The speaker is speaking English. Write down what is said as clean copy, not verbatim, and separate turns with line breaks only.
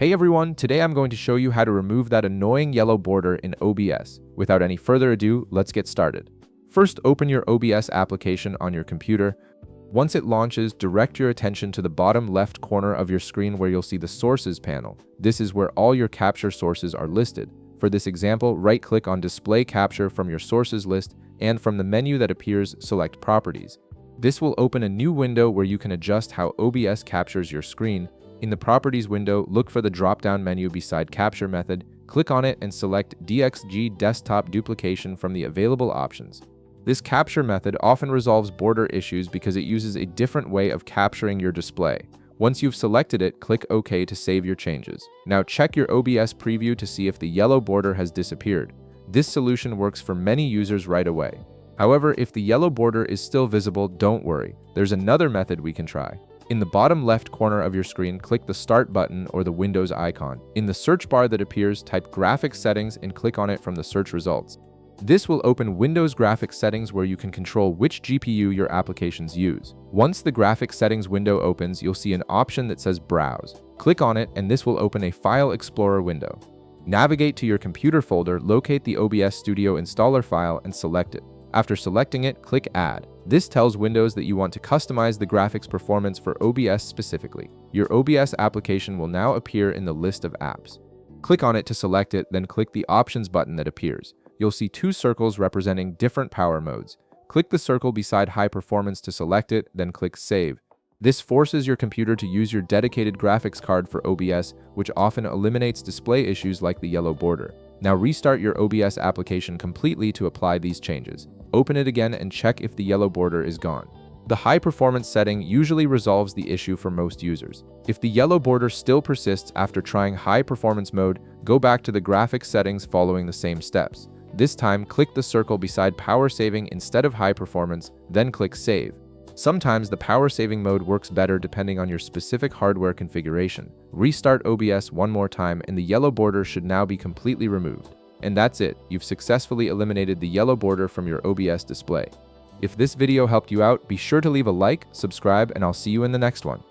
Hey everyone, today I'm going to show you how to remove that annoying yellow border in OBS. Without any further ado, let's get started. First, open your OBS application on your computer. Once it launches, direct your attention to the bottom left corner of your screen where you'll see the Sources panel. This is where all your capture sources are listed. For this example, right-click on Display Capture from your sources list, and from the menu that appears, select Properties. This will open a new window where you can adjust how OBS captures your screen. In the Properties window, look for the drop-down menu beside Capture Method, click on it and select DXG Desktop Duplication from the available options. This capture method often resolves border issues because it uses a different way of capturing your display. Once you've selected it, click OK to save your changes. Now check your OBS preview to see if the yellow border has disappeared. This solution works for many users right away. However, if the yellow border is still visible, don't worry. There's another method we can try. In the bottom left corner of your screen, click the Start button or the Windows icon. In the search bar that appears, type Graphics Settings and click on it from the search results. This will open Windows Graphics Settings where you can control which GPU your applications use. Once the Graphics Settings window opens, you'll see an option that says Browse. Click on it and this will open a File Explorer window. Navigate to your computer folder, locate the OBS Studio installer file and select it. After selecting it, click Add. This tells Windows that you want to customize the graphics performance for OBS specifically. Your OBS application will now appear in the list of apps. Click on it to select it, then click the Options button that appears. You'll see two circles representing different power modes. Click the circle beside High Performance to select it, then click Save. This forces your computer to use your dedicated graphics card for OBS, which often eliminates display issues like the yellow border. Now restart your OBS application completely to apply these changes. Open it again and check if the yellow border is gone. The high performance setting usually resolves the issue for most users. If the yellow border still persists after trying high performance mode, go back to the graphics settings following the same steps. This time, click the circle beside power saving instead of high performance, then click Save. Sometimes the power saving mode works better depending on your specific hardware configuration. Restart OBS one more time and the yellow border should now be completely removed. And that's it, you've successfully eliminated the yellow border from your OBS display. If this video helped you out, be sure to leave a like, subscribe, and I'll see you in the next one.